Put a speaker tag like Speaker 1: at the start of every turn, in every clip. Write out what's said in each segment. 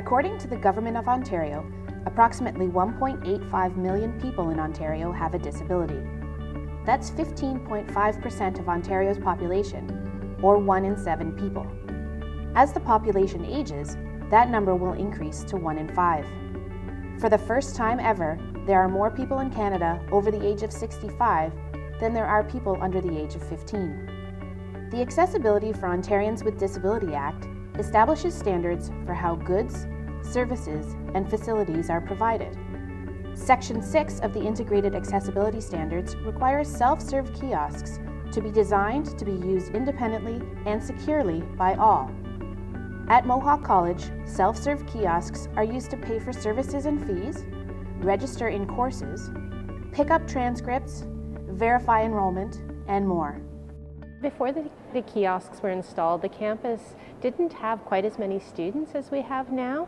Speaker 1: According to the Government of Ontario, approximately 1.85 million people in Ontario have a disability. That's 15.5% of Ontario's population, or 1 in 7 people. As the population ages, that number will increase to 1 in 5. For the first time ever, there are more people in Canada over the age of 65 than there are people under the age of 15. The Accessibility for Ontarians with Disability Act establishes standards for how goods, services, and facilities are provided. Section 6 of the Integrated Accessibility Standards requires self-serve kiosks to be designed to be used independently and securely by all. At Mohawk College, self-serve kiosks are used to pay for services and fees, register in courses, pick up transcripts, verify enrollment, and more.
Speaker 2: Before the kiosks were installed, the campus didn't have quite as many students as we have now,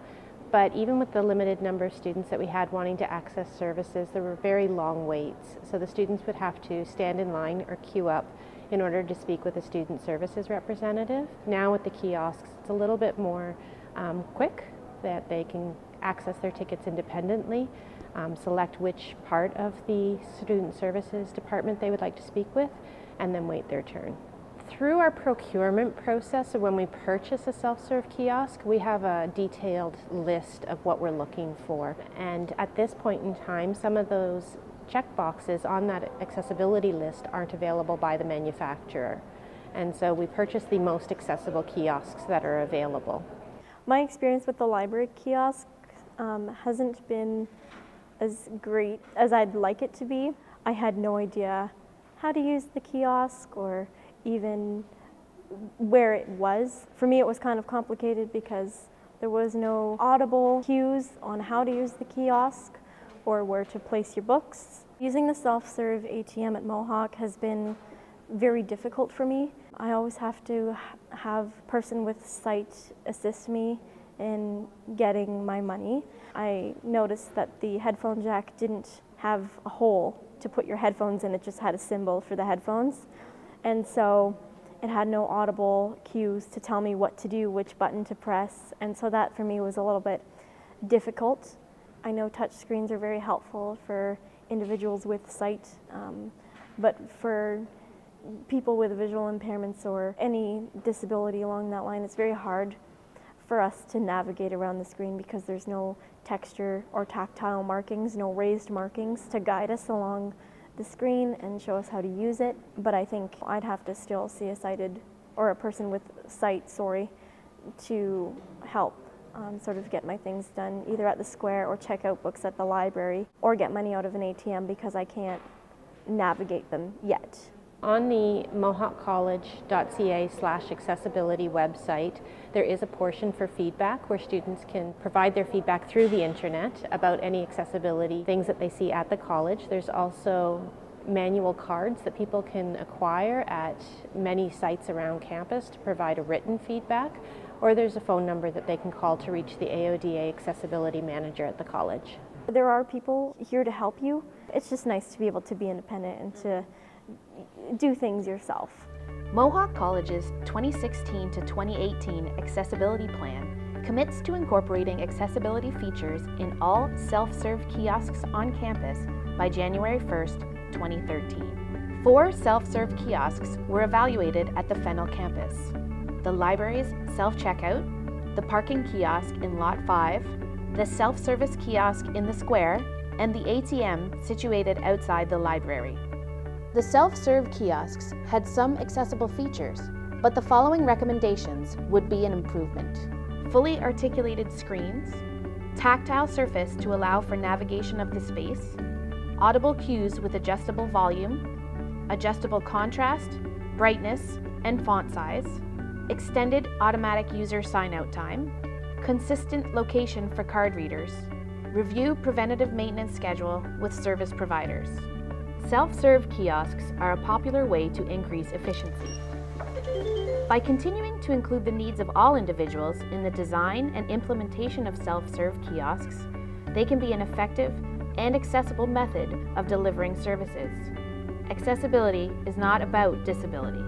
Speaker 2: but even with the limited number of students that we had wanting to access services, there were very long waits. So the students would have to stand in line or queue up in order to speak with a student services representative. Now with the kiosks, it's a little bit more quick, that they can access their tickets independently, select which part of the student services department they would like to speak with, and then wait their turn. Through our procurement process, so when we purchase a self-serve kiosk, we have a detailed list of what we're looking for. And at this point in time, some of those check boxes on that accessibility list aren't available by the manufacturer. And so we purchase the most accessible kiosks that are available.
Speaker 3: My experience with the library kiosk hasn't been as great as I'd like it to be. I had no idea how to use the kiosk or even where it was. For me, it was kind of complicated because there was no audible cues on how to use the kiosk or where to place your books. Using the self-serve ATM at Mohawk has been very difficult for me. I always have to have a person with sight assist me in getting my money. I noticed that the headphone jack didn't have a hole to put your headphones in, it just had a symbol for the headphones. And so it had no audible cues to tell me what to do, which button to press. And so that for me was a little bit difficult. I know touch screens are very helpful for individuals with sight, but for people with visual impairments or any disability along that line, it's very hard for us to navigate around the screen because there's no texture or tactile markings, no raised markings to guide us along the screen and show us how to use it. But I think I'd have to still see a sighted or a person with sight, to help sort of get my things done either at the square or check out books at the library or get money out of an ATM because I can't navigate them yet.
Speaker 2: On the mohawkcollege.ca/accessibility website, there is a portion for feedback where students can provide their feedback through the internet about any accessibility things that they see at the college. There's also manual cards that people can acquire at many sites around campus to provide a written feedback, or there's a phone number that they can call to reach the AODA accessibility manager at the college.
Speaker 3: There are people here to help you. It's just nice to be able to be independent and to do things yourself.
Speaker 1: Mohawk College's 2016 to 2018 Accessibility Plan commits to incorporating accessibility features in all self-serve kiosks on campus by January 1st, 2013. 4 self-serve kiosks were evaluated at the Fennell campus: the library's self-checkout, the parking kiosk in Lot 5, the self-service kiosk in the square, and the ATM situated outside the library. The self-serve kiosks had some accessible features, but the following recommendations would be an improvement: fully articulated screens, tactile surface to allow for navigation of the space, audible cues with adjustable volume, adjustable contrast, brightness, and font size, extended automatic user sign-out time, consistent location for card readers, review preventative maintenance schedule with service providers. Self-serve kiosks are a popular way to increase efficiency. By continuing to include the needs of all individuals in the design and implementation of self-serve kiosks, they can be an effective and accessible method of delivering services. Accessibility is not about disability.